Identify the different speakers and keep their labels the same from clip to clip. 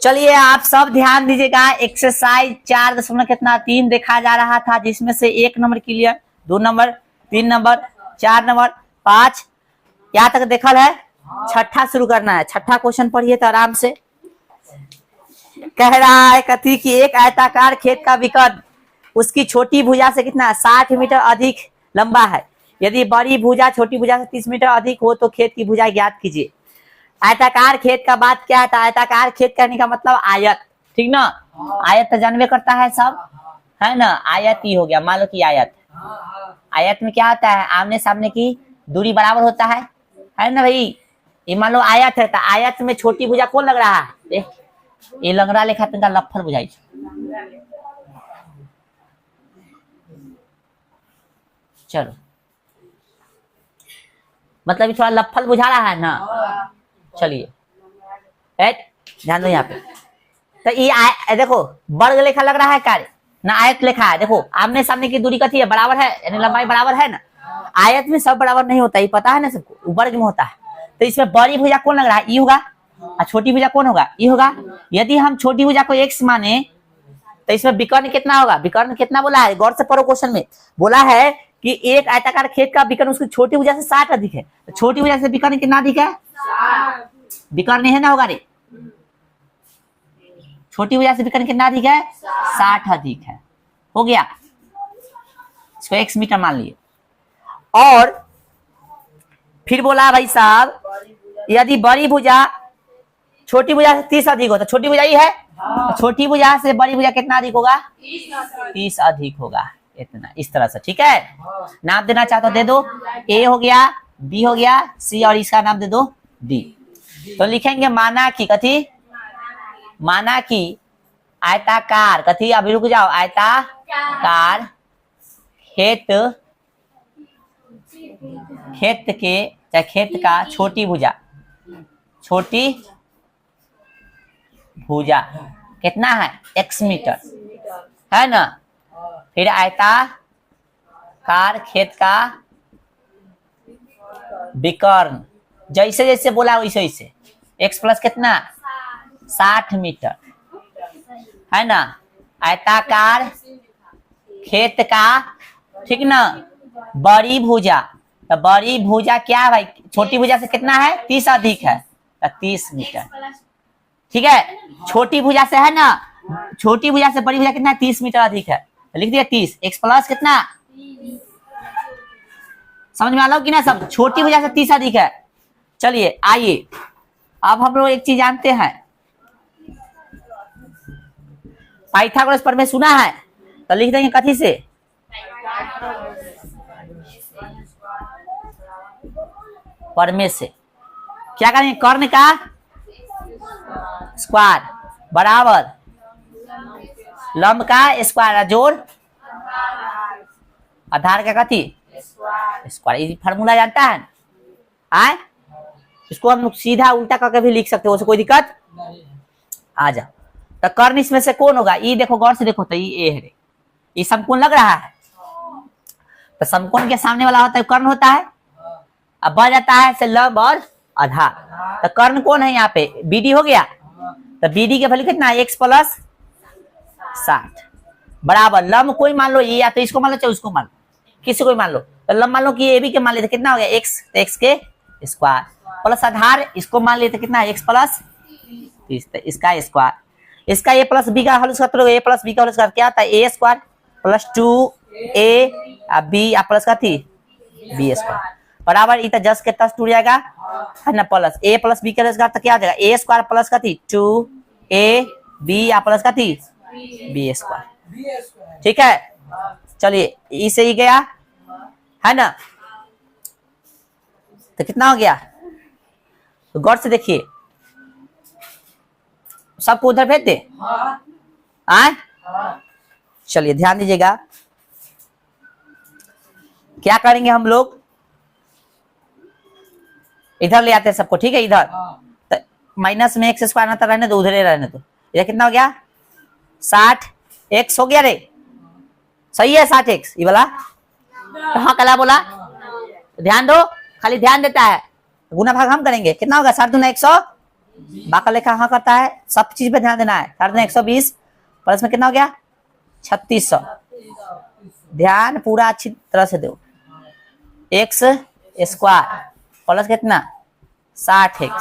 Speaker 1: चलिए आप सब ध्यान दीजिएगा। एक्सरसाइज 4.3 देखा जा रहा था, जिसमें से 1 number clear, 2 number, 3 number, 4 number, 5 यहाँ तक देखल है। छठा शुरू करना है। छठा क्वेश्चन पढ़िए तो आराम से। कह रहा है कथी कि एक आयताकार खेत का विकर्ण उसकी छोटी भुजा से कितना 60 मीटर अधिक लंबा है। यदि बड़ी भुजा छोटी भुजा से 30 मीटर अधिक हो तो खेत की भुजा ज्ञात कीजिए। आयताकार खेत का बात क्या था? आयताकार खेत कहने का मतलब आयत, ठीक ना। आयत तो जानवे करता है सब, है ना। आयत ही हो गया। मान लो कि आयत में क्या होता है? आमने सामने की दूरी बराबर होता है ना भाई। ये मान लो आयत है तो आयत में छोटी भुजा कौन लग रहा है? ये लंगड़ा लेखा तनका लफर बुझाई। चलो मतलब ये थोड़ा लफल बुझा रहा है ना। चलिए ध्यान दो यहाँ पे। तो ये देखो वर्ग लेखा लग रहा है कार्य ना, आयत लेखा है। देखो आमने सामने की दूरी कथी है? बराबर है, यानी लंबाई बराबर है ना। आयत में सब बराबर नहीं होता, ये पता है ना सबको, वर्ग में होता है। तो इसमें बड़ी भुजा कौन लग रहा है? ई होगा। और छोटी भुजा कौन होगा? ई होगा। यदि हम छोटी भुजा को x माने तो इसमें विकर्ण कितना होगा? विकर्ण कितना बोला है? गौर से पढ़ो। क्वेश्चन में बोला है कि एक आयताकार खेत का विकर्ण उसकी छोटी भुजा से 60 अधिक है। तो छोटी भुजा से विकर्ण कितना अधिक है? विकर्ण है ना, होगा रे। छोटी भुजा से विकर्ण कितना अधिक है? 60 अधिक है। हो गया। इसको x मीटर मान लिए। और फिर बोला भाई साहब यदि बड़ी भुजा छोटी भुजा से 30 अधिक हो तो छोटी भुजा ही है। तो छोटी भुजा से बड़ी भुजा कितना अधिक होगा? 30 अधिक होगा। इतना इस तरह से, ठीक है। नाम देना चाहते हो दे दो। ए हो गया, बी हो गया, सी और इसका नाम दे दो डी। तो लिखेंगे माना कि कथी? माना कि आयताकार कथी? अभी रुक जाओ। आयताकार खेत के चाहे खेत का छोटी भुजा कितना है? x मीटर, है ना। फिर आयताकार खेत का विकर्ण जैसे जैसे बोला वैसे वैसे x प्लस कितना 60 मीटर, है ना। आयताकार खेत का, ठीक ना, बड़ी भुजा। तो बड़ी भुजा क्या है भाई? छोटी भुजा से कितना है? 30 अधिक है तो 30 मीटर, ठीक है। छोटी भुजा से, है ना, छोटी भुजा से बड़ी भुजा कितना है? 30 मीटर अधिक है। तो लिख दिया 30। x प्लस कितना? समझ में आ लो कि ना सब? छोटी भुजा से 30 अधिक है। चलिए आइए अब हम लोग एक चीज जानते हैं, पाइथागोरस प्रमेय सुना है? तो लिख देंगे कथी से? प्रमेय से। क्या करेंगे? कर्ण का स्क्वायर बराबर लंब का स्क्वायर जोड़ आधार का कथी? स्क्वायर। ये फार्मूला जानता है? आए इसको हम लोग सीधा उल्टा करके भी लिख सकते हो, उससे कोई दिक्कत आ जा। तो कर्ण इसमें से कौन होगा? ये देखो गौर से देखो तो ये है रे। ये समकोण लग रहा है। तो समकोण के सामने वाला होता है कर्ण होता है। अब बढ़ जाता है से लंब और आधार। तो कर्ण कौन है यहाँ पे? बीडी हो गया। तो बीडी के वैल्यू कितना? x प्लस 60 बराबर लंब कोई मान लो ये, या तो इसको मान लो चाहे उसको मान लो, किसी को मान लो। तो लंब मान लो कि ए बी के मान लेते कितना हो गया? x, तो x के स्क्वायर प्लस आधार इसको मान लेते कितना? x प्लस 30, तो इसका स्क्वायर। इसका a प्लस बी का whole square, a plus B का होल स्क्वायर क्या होता है? a square plus 2a B plus कथी? b स्क्वायर बराबर इतना जस्ट के तस टूट जाएगा, है ना। प्लस a प्लस बी का स्क्वायर तो क्या हो जाएगा? a स्क्वायर प्लस कथी? 2a बी प्लस कथी? b स्क्वायर, ठीक है। चलिए इसे ही गया, है ना। तो कितना हो गया? तो गौर से देखिए, सबको उधर भेज दे। आए चलिए ध्यान दीजिएगा। क्या करेंगे हम लोग? इधर ले आते हैं सबको, ठीक है। इधर तो माइनस में x स्क्वायर आता रहने दो, उधर ही रहने दो। इधर कितना हो गया? 60x हो गया रे। सही है 60x ये वाला। हाँ कला बोला, ध्यान दो, खाली ध्यान देता है। गुना भाग हम करेंगे, कितना होगा? 60 दूना 100, बाका लेखा कहाँ करता है, सब चीज पे ध्यान देना है। 120 प्लस में कितना हो गया 3600, ध्यान पूरा अच्छी तरह से दो। एक्स स्क्वायर प्लस कितना 60x,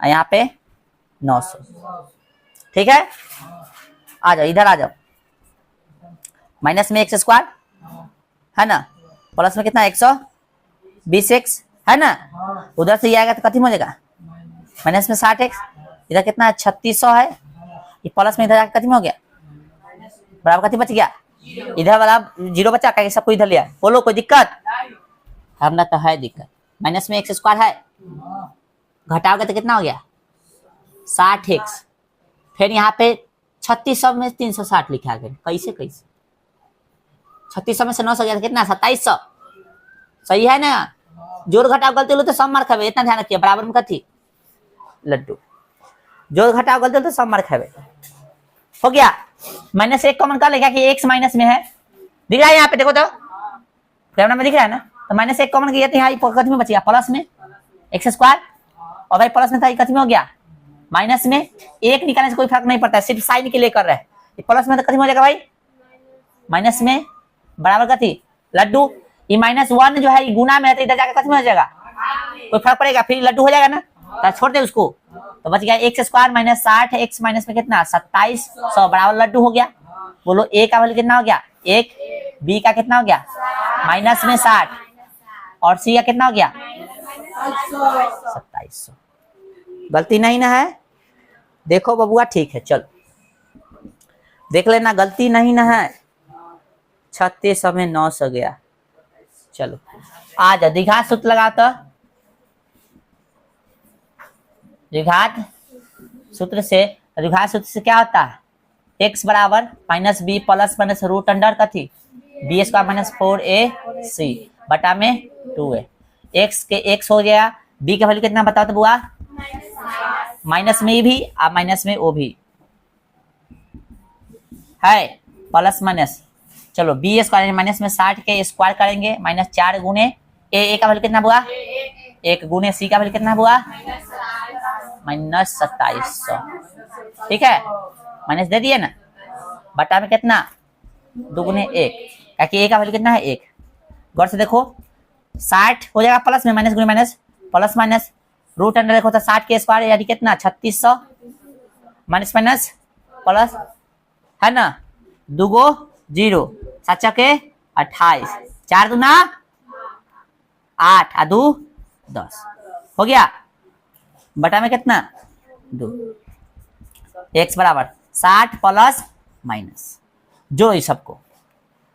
Speaker 1: यहाँ पे 900, ठीक है। आ जाओ इधर आ जाओ, माइनस में एक्स स्क्वायर है ना, प्लस में कितना 120x है ना, उधर से ये आएगा तो कथी हो जाएगा माइनस में 60x, इधर कितना है 3600 है, ये प्लस में इधर जाकर कथी में हो गया बराबर कथी बच गया, इधर वाला जीरो बचा का सबको इधर लिया। बोलो कोई दिक्कत, हमने तो है दिक्कत। माइनस में एक्स स्क्वायर है, घटाओगे तो कितना हो गया 60x, फिर यहाँ पे 3600 में 360 लिखा गया, कैसे कैसे 3600 में से 900 गया कितना 2700, सही है ना। जोड़ घटाव गलती हो तो सब मार खावे, इतना ध्यान रखिए। बराबर में कथी लड्डू, जोड़ घटाव गलती हो तो सब मार खावे। हो गया, माइनस एक कॉमन कर लेगा कि एक्स माइनस में है, दिख रहा है यहाँ पे देखो तो कैमरा में दिख रहा है ना, तो माइनस एक कॉमन किया तो यहाँ कथी में बच गया प्लस में एक्स स्क्वायर, और भाई प्लस में था कथी में हो गया माइनस में, एक निकालने से कोई फर्क नहीं पड़ता है, सिर्फ साइन के लिए कर रहे हैं। प्लस में तो कथी में हो जाएगा भाई माइनस में बराबर कथी लड्डू, ये -1 जो है ये गुना में है तो इधर जाकर कथी में हो जाएगा कोई फर्क पड़ेगा, फिर लड्डू हो जाएगा ना, तो छोड़ दे उसको, तो बच गया x square minus 60, x minus में कितना 2700 बराबर लड्डू हो गया। बोलो ए का वैल्यू कितना हो गया 1, बी का कितना हो गया माइनस में 60, और सी का कितना हो गया 2700। गलती नहीं ना है, देखो बबुआ ठीक है, चलो देख लेना गलती नहीं ना है। 3600 में 900 गया, चलो आ जा द्विघात सूत्र लगा, तो द्विघात सूत्र से क्या होता है x बराबर minus B plus minus root under कथी बी स्क्वायर माइनस 4ac बटा में 2a, x के x हो गया, b का वैल्यू कितना बताओ तो बुआ माइनस में भी और माइनस में ओ भी है प्लस माइनस, चलो बी स्क्वायर माइनस में 60 के स्क्वायर करेंगे माइनस 4 गुने ए का वैल्यू कितना हुआ 1 गुने सी का वैल्यू कितना हुआ माइनस 2700, ठीक है माइनस दे दिए ना, बटा में कितना 2 गुने 1, क्योंकि ए का वैल्यू कितना है 1, गौर से देखो 60 हो जाएगा प्लस में माइनस गुने minus plus minus root under देखो तो 60 के स्क्वायर यानी कितना 3600 माइनस माइनस प्लस है ना, 2 गो 0 7 के 28, 4 दूना 8 और 2 10 हो गया, बटा में कितना 2, x बराबर 60 प्लस माइनस, जोड़ो इस सबको,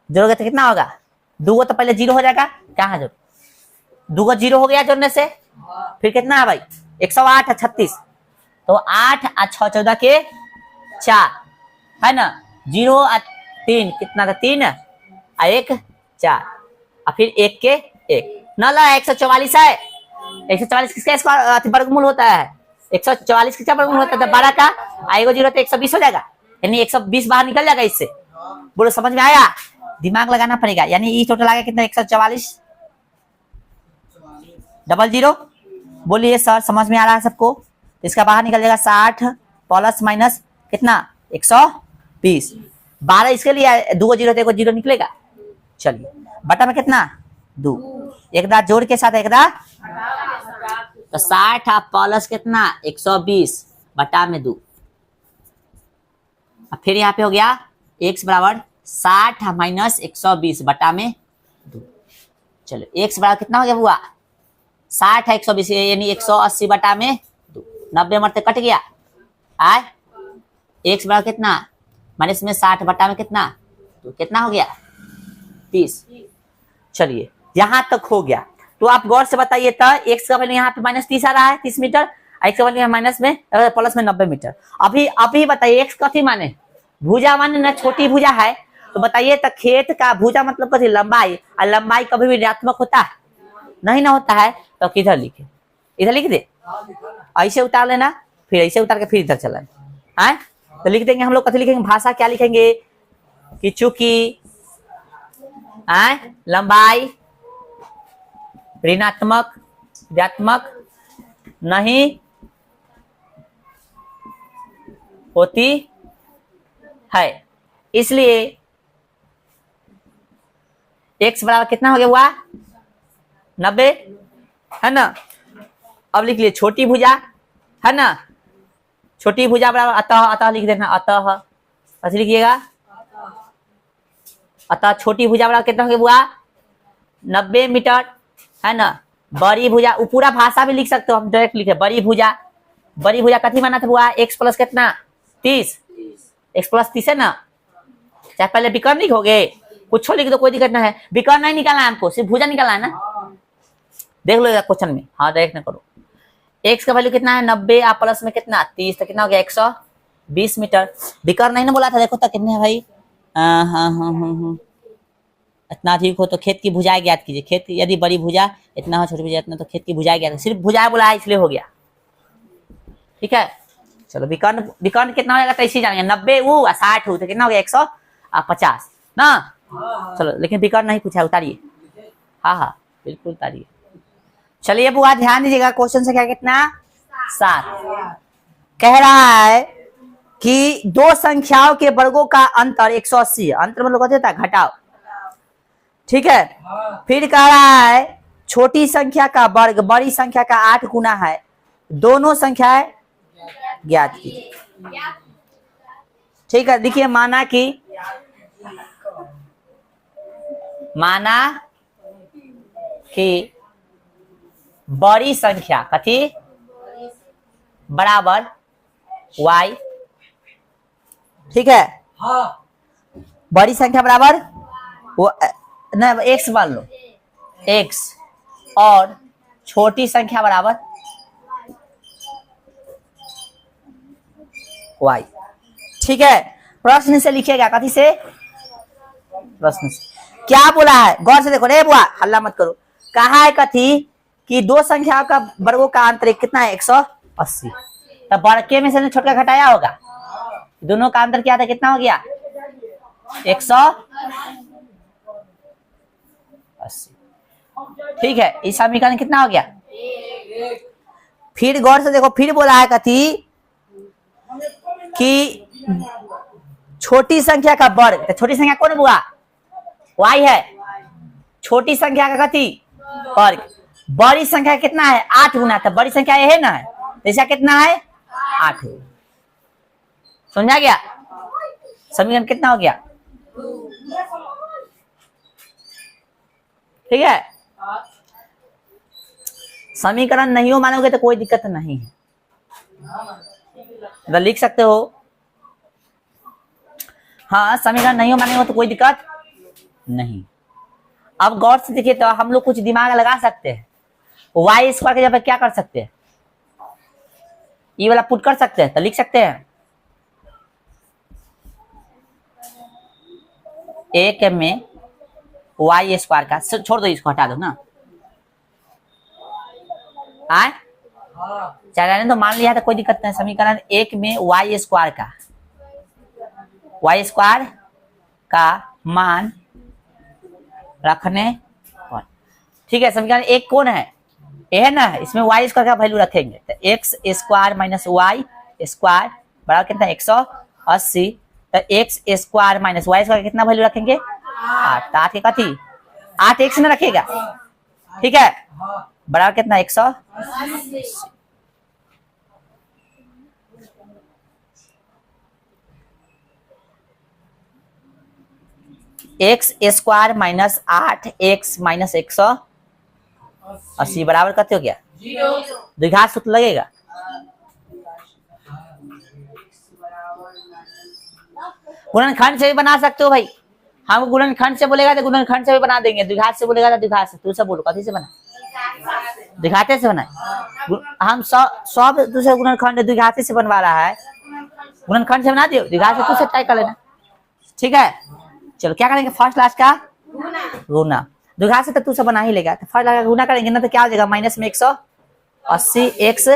Speaker 1: जोड़ोगे तो कितना होगा 2 तो पहले 0 हो जाएगा, कहाँ जोड़ 2 0 हो गया जोड़ने से, फिर कितना है भाई 108 और 36, तो 8 और 6 14 के 4 है ना, 0 और 3 कितना था 3 और 1 4 और फिर 1 के 1 न ला 144 है, 144 किसका स्क्वायर वर्गमूल होता है 144 किसका वर्गमूल होता है 12 का, आएगा 0 तो 120 हो जाएगा, यानी 120 बाहर निकल जाएगा इससे। बोलो समझ में आया, दिमाग लगाना पड़ेगा, यानी ई टोटल आ गया कितना 144 00, बोलिए सर समझ में आ रहा है सबको, तो इसका बाहर निकल जाएगा 60 प्लस माइनस कितना 120, 12 इसके लिए 2 0 तो 0 निकलेगा, चलिए बटा में कितना 2, एक दांत जोड़ के साथ एक दांत, तो 60 प्लस कितना 120 बटा में 2, अब फिर यहाँ पे हो गया x बराबर 60 माइनस 120 बटा में 2, चलो x बराबर कितना हो गया हुआ 60 है 120 यानी 180 बटा में 2, 90 मरते कट गया, आए x बराबर कितना माइनस में 60 बटा में कितना तो कितना हो गया 30, चलिए यहां तक हो गया। तो आप गौर से बताइए तो x का वैल्यू यहाँ पे -30 आ रहा है 30 मीटर, x का वैल्यू माइनस में प्लस में 90 मीटर। अभी बताइए x कथी माने भुजा माने ना, छोटी भुजा है तो बताइए तो खेत का भुजा मतलब कथी लंबाई, और लंबाई कभी भी ऋणात्मक होता है नहीं ना होता है, तो किधर लिखे इधर लिख दे, ऐसे उतार लेना फिर ऐसे उतार के फिर इधर चला है, तो लिख देंगे हम लोग कथी लिखेंगे भाषा क्या लिखेंगे कि चूंकि लंबाई ऋणात्मक नहीं होती है। इसलिए x बराबर कितना हो गया हुआ 90 है ना। अब लिख लिए छोटी भुजा है ना, छोटी भुजा बराबर अतः लिख देना, अतः ऐसे लिखिएगा। अतः छोटी भुजा बराबर कितना हो गया हुआ 90 मीटर है ना। बड़ी भुजा पूरा भाषा भी लिख सकते हो, हम डायरेक्ट लिखे बड़ी भुजा। बड़ी भुजा कथी माना था हुआ x प्लस कितना 30, x प्लस 30 है ना। चाहे पहले विकर्ण लिखोगे कुछ लिख दो, कोई दिक्कत ना है। विकर्ण नहीं निकालना है हमको, सिर्फ भुजा निकालना है ना। देख लो क्वेश्चन में, हाँ डायरेक्ट ना करो। x का वैल्यू कितना है 90, आप प्लस में कितना 30, तो कितना हो गया 120 मीटर। विकर्ण नहीं ना बोला था, देखो तो कितने है भाई। हाँ इतना अधिक हो तो खेत की भुजाएं ज्ञात कीजिए। खेत की यदि बड़ी भुजा इतना हो, छोटी भुजा इतना, तो खेत की भुजाएं ज्ञात। सिर्फ भुजाएं बोला है इसलिए हो गया, ठीक है। चलो विकर्ण कितना हो जाएगा तो इसी जानेंगे। 90 वो 60 हो तो कितना हो गया 150 ना। चलो लेकिन विकर्ण नहीं पूछा, उतारिए। हाँ बिल्कुल उतारिए। चलिए बुआ ध्यान दीजिएगा, क्वेश्चन से क्या कितना 7 कह रहा है कि दो संख्याओं के वर्गों का अंतर 180 है। अंतर मतलब क्या होता है घटाव, ठीक है। फिर कह रहा है छोटी संख्या का वर्ग बड़ी संख्या का 8 गुना है, दोनों संख्याएं ज्ञात कीजिए, ठीक है। देखिए माना कि बड़ी संख्या कथी बराबर y, ठीक है। बड़ी संख्या बराबर वो न x मान लो x, और छोटी संख्या बराबर y, ठीक है। प्रश्न से लिखिएगा, कथी से प्रश्न से क्या बोला है गौर से देखो रे बुआ, हल्ला मत करो। कहा है कथी कि दो संख्याओं का वर्गों का अंतर कितना है 180, तब बड़के में से छोटका घटाया होगा, दोनों का अंतर क्या था कितना हो गया 180, ठीक है। इस समीकरण कितना हो गया। फिर गौर से देखो, फिर बोला है कथी कि छोटी संख्या का वर्ग, तो छोटी संख्या कौन हुआ y है, छोटी संख्या का कथी वर्ग, बड़ी संख्या कितना है 8 गुना, तो बड़ी संख्या यह है ना, तो इसका कितना है 8। समझा गया, समीकरण कितना हो गया, ठीक है। समीकरण नहीं हो मानोगे तो कोई दिक्कत नहीं है, तो लिख सकते हो। हाँ समीकरण नहीं हो मानेंगे तो कोई दिक्कत नहीं। अब गौर से देखिए, तो हम लोग कुछ दिमाग लगा सकते हैं। y स्क्वायर के जगह क्या कर सकते हैं, ये वाला पुट कर सकते हैं, तो लिख सकते हैं एक में y स्क्वायर का, छोड़ दो इसको हटा दो ना, आए चल तो मान लिया तो कोई दिक्कत नहीं। समीकरण एक में y स्क्वायर का मान रखने पर, ठीक है। समीकरण एक कौन है, ये है ना, इसमें y स्क्वायर का वैल्यू रखेंगे, तो x square minus y square बराबर कितना 180, तो x square minus y square कितना वैल्यू रखेंगे 8, 8 के कथी 8 x में रखेगा, ठीक है, बराबर कितना 180। X square minus 8x minus 180 बराबर कितने हो गया, द्विघात सूत्र लगेगा। गुणनखंड से भी बना सकते हो भाई, हम गुणनखंड से बोलेगा तो गुणनखंड से भी बना देंगे, द्विघात से बोलेगा तो द्विघात से। तू सब बोलो कथी से बना, द्विघाते से बना। हम सब दूसरे गुणनखंड द्विघाते से बनवा रहा है, गुणनखंड से बना दियो, द्विघात से तू सब ट्राई कर लेना, ठीक है। चलो क्या करेंगे, फर्स्ट लास्ट का गुना, द्विघात से तो तू सब बना ही लेगा, तो फर्स्ट लास्ट का गुना करेंगे ना, तो क्या हो जाएगा माइनस में 180 x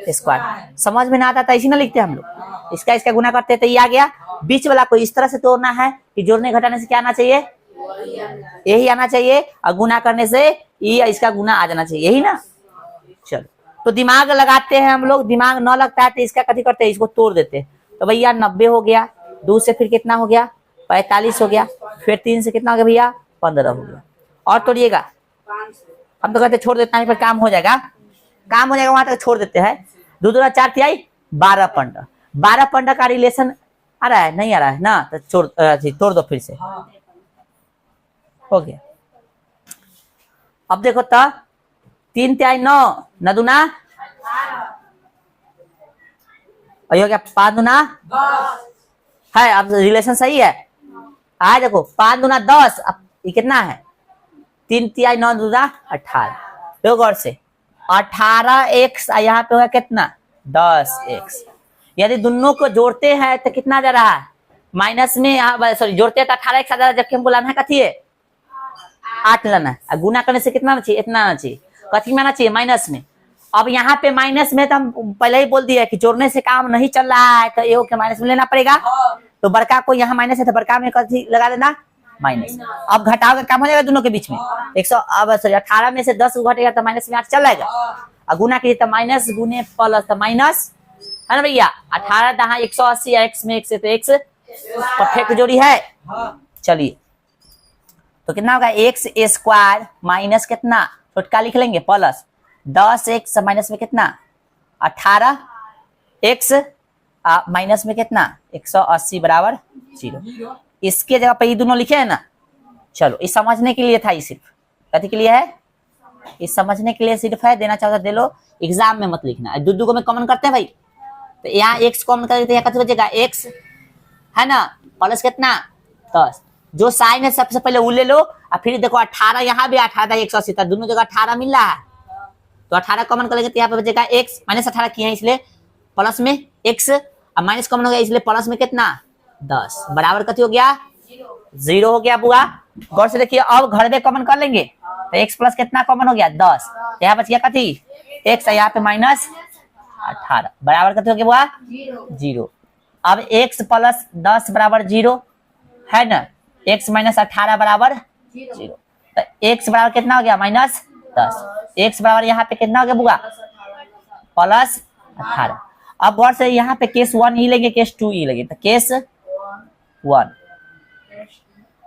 Speaker 1: स्क्वायर। समझ में ना आता तो इसी ना लिखते हैं हम लोग, इसका गुना करते तो ये आ गया। बीच वाला को इस तरह से तोड़ना है कि जोड़ने घटाने से क्या आना चाहिए, यही आना चाहिए, और गुना करने से ये इसका गुना आ जाना चाहिए, यही ना। चलो तो दिमाग लगाते हैं हम लोग, दिमाग न लगता है तो इसका कथी करते हैं, इसको तोड़ देते हैं, तो भैया 90 हो गया, 2 से फिर कितना हो गया 45 हो गया, फिर 3 से कितना हो गया भैया 15 हो गया। और तोड़िएगा, हम तो कहते छोड़ देते हैं पर काम हो जाएगा, काम हो जाएगा वहां तक छोड़ देते हैं। 2 दूना 4 तिहाई 12 पंडा, 12 पंडा का रिलेशन आ रहा है नहीं आ रहा है ना, तो तोड़ दो फिर से, हो गया। अब देखो तो 3 तिहाई 9, 9 दूना और हो गया 5 दूना है। अब रिलेशन सही है। आज देखो 5 दूना 10, अब ये कितना है 3 तिहाई 9 दूना 18। देखो गौर से 18x यहाँ पे होगा कितना 10x। यदि दोनों को जोड़ते हैं तो कितना जा रहा है माइनस में, सॉरी जोड़ते हैं तो 18x आ जा रहा है, जबकि हमको लाना है कथी है 8 लाना है। गुना करने से कितना चाहिए इतना आना चाहिए, कथी में आना चाहिए माइनस में। अब यहाँ पे माइनस में तो हम पहले ही बोल दिया कि जोड़ने से काम नहीं चल रहा है, तो ये के माइनस में लेना पड़ेगा। तो बड़का को यहाँ माइनस है तो बड़का में कथी लगा देना माइनस। अब घटाव का काम हो जाएगा दोनों के बीच में 100, अब सॉरी 18 में से 10 घटेगा तो माइनस में 8 चल जाएगा। और गुना कीजिए तो माइनस गुने प्लस तो माइनस है ना भैया। 18 दहा 180, एक्स में 1 से तो एक्स परफेक्ट जोड़ी है। चलिए तो कितना होगा एक्स स्क्वायर माइनस कितना छोटका लिख लेंगे प्लस 10x माइनस में कितना 18x माइनस में कितना 180 बराबर 0। इसके जगह पे ये दोनों लिखे हैं ना। चलो इस समझने के लिए था, ये सिर्फ कथी के लिए है, इस समझने के लिए सिर्फ है। देना चाहता दे लो, एग्जाम में मत लिखना। दो को में कॉमन करते हैं भाई, तो यहाँ x कॉमन करते तो यहाँ कथी बचेगा x है ना प्लस कितना 10। जो साइन है सबसे पहले वो ले लो और फिर देखो 18 यहाँ भी 18 180 था, दोनों जगह 18 मिल रहा है तो 18 कॉमन कर लेंगे तो यहाँ पे बचेगा x माइनस 18 किए हैं इसलिए प्लस में x और माइनस कॉमन हो गया इसलिए प्लस में कितना 10 बराबर कथी हो गया 0 हो गया बुआ। गौर से देखिए अब घर में कॉमन कर लेंगे तो x प्लस कितना कॉमन हो गया 10, यहाँ बच गया कथी x यहाँ पे माइनस 18 बराबर कथी हो गया बुआ 0। अब x प्लस 10 बराबर 0 है ना, x माइनस 18 बराबर 0, तो x बराबर कितना हो गया माइनस 10, x बराबर यहाँ पे कितना हो गया बुआ प्लस 18। अब गौर से यहाँ पे केस 1 ही लेंगे केस 2 ही लेंगे, तो केस 1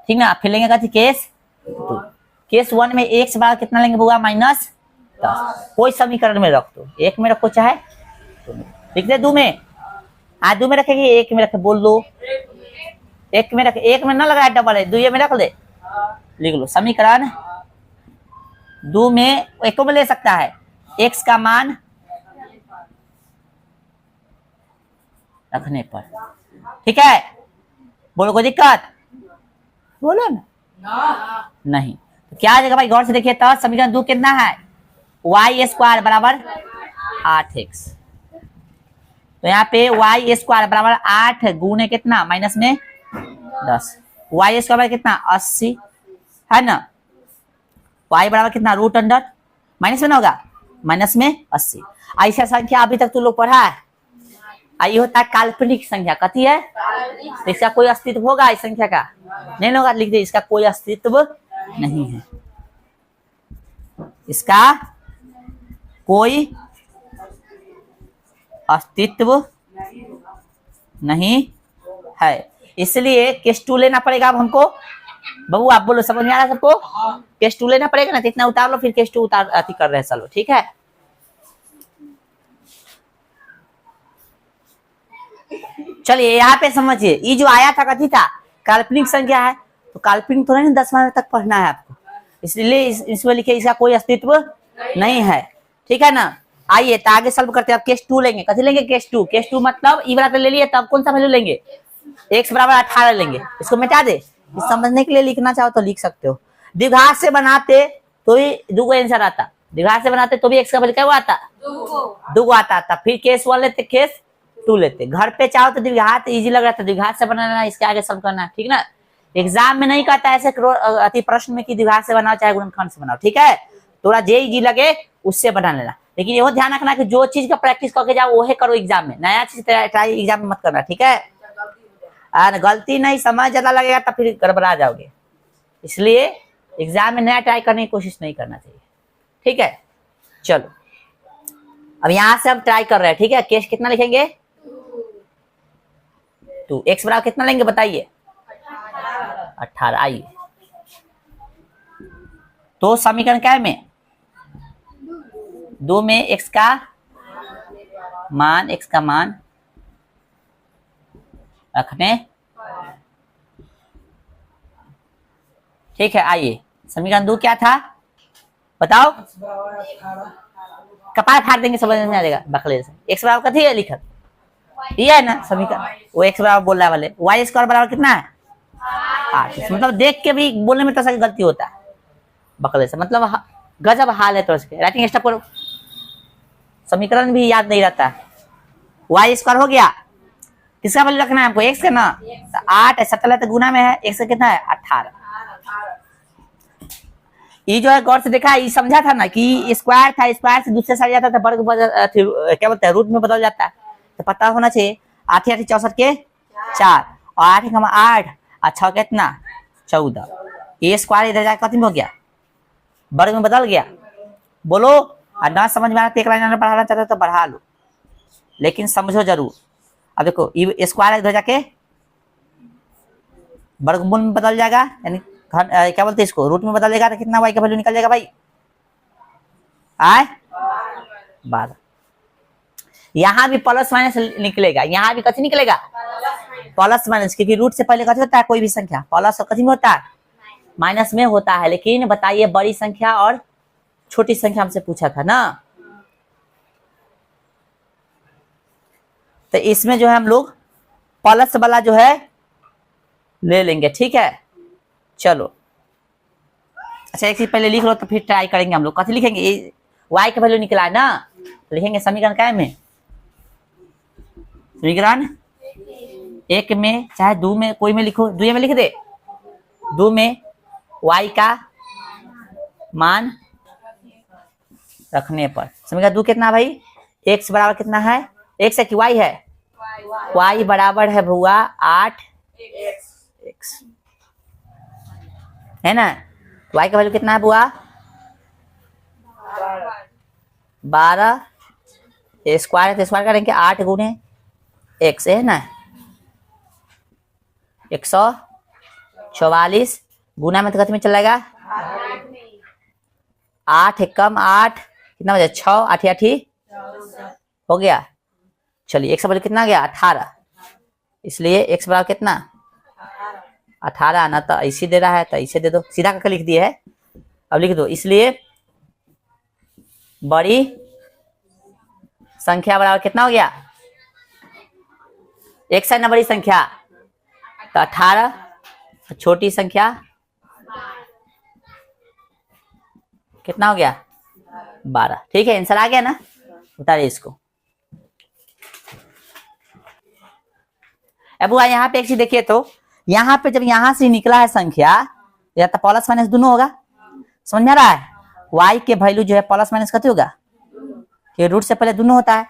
Speaker 1: ठीक ना, फिर लेंगे कथी केस 2। केस 1 में x बराबर कितना लेंगे बुआ माइनस 10। कोई समीकरण में रख दो, एक में रखो चाहे लिख दे 2 में, आज 2 में रखेगी 1 में रखे बोल दो, 1 में रख, 1 में ना लगाए डबल है 2 में रख दे, लिख लो समीकरण 2 में 1 में ले सकता है x का मान रखने पर, ठीक है। बोलो कोई दिक्कत, बोलो ना नहीं तो क्या आ जाएगा भाई। गौर से देखिए तो समीकरण 2 कितना है y स्क्वायर बराबर 8x, तो यहाँ पे y स्क्वायर बराबर 8 गुने कितना माइनस में 10, y स्क्वायर कितना 80 है ना, y बराबर कितना रूट अंडर माइनस में ना होगा माइनस में 80। ऐसा संख्या अभी तक तू लोग पढ़ा है, आई होता है काल्पनिक संख्या, कथी है तो इसका कोई अस्तित्व होगा इस संख्या का नहीं होगा, लिख दे इसका कोई अस्तित्व नहीं है, इसका कोई अस्तित्व नहीं है, इसलिए केस 2 लेना पड़ेगा। अब हमको बबू आप बोलो समझ में आ रहा है सबको, केस 2 लेना पड़ेगा ना, तो इतना उतार लो फिर केस 2 उतार अति कर रहे हैं चलो ठीक है। चलिए यहाँ पे समझिए, ये जो आया था कथी था काल्पनिक संख्या है, तो काल्पनिक थोड़ा नहीं 10वां तक पढ़ना है आपको, इसलिए इसमें लिखे इसका कोई अस्तित्व नहीं है, ठीक है ना। आइए तो आगे सॉल्व करते हैं। अब केस 2 लेंगे, कथी लेंगे केस 2, केस 2 मतलब ई बराबर ले लिए, तब कौन सा वैल्यू लेंगे x बराबर 18 लेंगे, इसको मिटा दे। इस समझने के लिए लिखना चाहो तो लिख सकते हो। द्विघात से बनाते तो भी 2 आंसर आता, द्विघात से बनाते तो भी x का वैल्यू क्या आता 2 आता। फिर केस 1 लेते केस 2 लेते, घर पे चाहो तो द्विघात इजी लग रहा था द्विघात से बनाना, इसके आगे सॉल्व करना ठीक ना। एग्जाम में नहीं कहता ऐसे अति प्रश्न में कि द्विघात से बनाओ चाहे गुणनखंड से बनाओ, ठीक है। थोड़ा जे इजी लगे उससे बना लेना, लेकिन ये ध्यान रखना कि जो चीज का प्रैक्टिस करके जाओ वही करो एग्जाम में, नया चीज ट्राई एग्जाम में मत करना, ठीक है। और गलती नहीं समय ज्यादा लगेगा तब फिर गड़बड़ा जाओगे, इसलिए एग्जाम में नया ट्राई करने की कोशिश नहीं करना चाहिए, ठीक है। चलो अब यहाँ से हम ट्राई कर रहे हैं, ठीक है। केस कितना लिखेंगे 2। x बराबर कितना लेंगे बताइए? 18। आइए तो समीकरण क्या है में 2 में x का मान रखने, ठीक है। आइए समीकरण 2 क्या था बताओ? कपाल फाड़ देंगे समझ में आ जाएगा बकले से। x बराबर कथी है लिखा? ये है ना समीकरण, वो x बराबर बोल रहा है वाले। y स्क्वायर बराबर कितना है? 8। मतलब देख के भी बोलने में तो सही गलती होता है बकले से, मतलब गजब हाल है। तो इसके राइटिंग स्टेप करो, समीकरण भी याद नहीं रहता है। y स्क्वायर हो गया, किसका वैल्यू रखना है हमको? x का ना। तो 8 17 तो गुना में है, x का कितना है? 18। ये जो है गौर से देखा, ये समझा था ना कि स्क्वायर था, स्क्वायर से दूसरे साइड जाता था वर्ग क्या बोलते हैं रूट में बदल जाता है। तो पता होना चाहिए 8 8 64 के 4 और 8 8 और 6 कितना 14। ये स्क्वायर इधर जाकर खत्म हो गया, वर्ग में बदल गया। बोलो, और ना समझ में आ रहा एक लाइन पढ़ाना चाहते तो बढ़ा लो, लेकिन समझो जरूर। अब देखो ये स्क्वायर इधर जाके वर्गमूल में बदल जाएगा, यानी क्या बोलते हैं इसको रूट में बदलेगा, तो कितना y का वैल्यू निकल जाएगा भाई? आए 12। यहाँ भी प्लस माइनस निकलेगा, यहाँ भी कथी निकलेगा? प्लस माइनस, क्योंकि रूट से पहले कथी होता है? कोई भी संख्या प्लस और कथी में होता है? माइनस में होता है। लेकिन बताइए बड़ी संख्या और छोटी संख्या हमसे पूछा था ना, तो इसमें जो है हम लोग प्लस वाला जो है ले लेंगे, ठीक है। चलो अच्छा, एक चीज पहले लिख लो तो फिर ट्राई करेंगे हम लोग। कथी लिखेंगे? y का वैल्यू निकला है ना, तो लिखेंगे समीकरण क्या है में? समीकरण 1 में चाहे 2 में, कोई में लिखो, 2 में लिख दे। 2 में y का मान रखने पर समीकरण 2 कितना भाई? x बराबर कितना है? x है कि y है? y बराबर है भुआ 8x है ना। y का वैल्यू कितना है बुआ? 12। स्क्वायर है तो स्क्वायर करेंगे 8 गुने x है ना, 144 गुना में तो कितने में चल जाएगा? 8 एकम 8 कितना बजे? 6 8 8 हो गया। चलिए x का वैल्यू कितना आ गया? 18। इसलिए x बराबर कितना? 18 आना, तो ऐसे दे रहा है तो ऐसे दे दो, सीधा करके लिख दिए है। अब लिख दो, इसलिए बड़ी संख्या बराबर कितना हो गया? x है ना बड़ी संख्या, तो 18, छोटी संख्या कितना हो गया? 12। ठीक है, आंसर आ गया ना। उतारिए इसको। अब यहाँ पे एक चीज देखिए, तो यहाँ पे जब यहाँ से निकला है संख्या, या तो प्लस माइनस दोनों होगा, समझ में आ रहा है? y के वैल्यू जो है प्लस माइनस कते होगा? ये रूट से पहले दोनों होता है,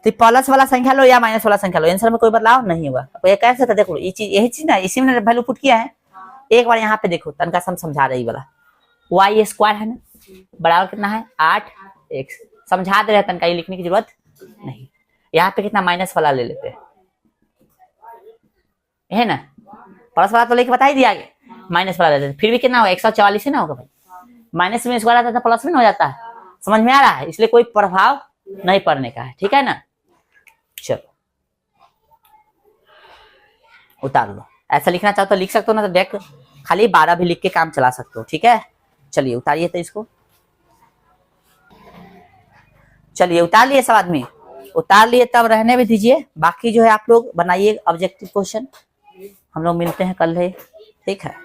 Speaker 1: तो प्लस वाला संख्या लो या माइनस वाला संख्या लो, आंसर में कोई बदलाव नहीं होगा। ये कैसे था देखो, ये चीज यही चीज ना, इसी में वैल्यू पुट किया है। एक बार यहाँ पे देखो, तनका समझा रही वाला y स्क्वायर है ना, बराबर कितना है? 8x। समझा दे रहे हैं, तनका ये लिखने की जरूरत नहीं। यहाँ पे कितना माइनस वाला ले लेते हैं, है ना। प्लस वाला तो लेके बता ही दिया आगे, माइनस वाला लेते हैं, फिर भी कितना होगा? 144 है ना होगा भाई। माइनस में स्क्वायर आता था, प्लस में हो जाता है। समझ में आ रहा है? इसलिए कोई प्रभाव नहीं पड़ने का है, ठीक है ना। चलो उतार लो, ऐसा लिखना चाहो तो लिख सकते हो ना, तो देख खाली 12 भी लिख के काम चला सकते हो, ठीक है। चलिए उतारिए तो इसको, चलिए उतार लिए सब आदमी, उतार लिए, तब रहने भी दीजिए। बाकी जो है आप लोग बनाइए ऑब्जेक्टिव क्वेश्चन। हम लोग मिलते हैं कल है, ठीक है।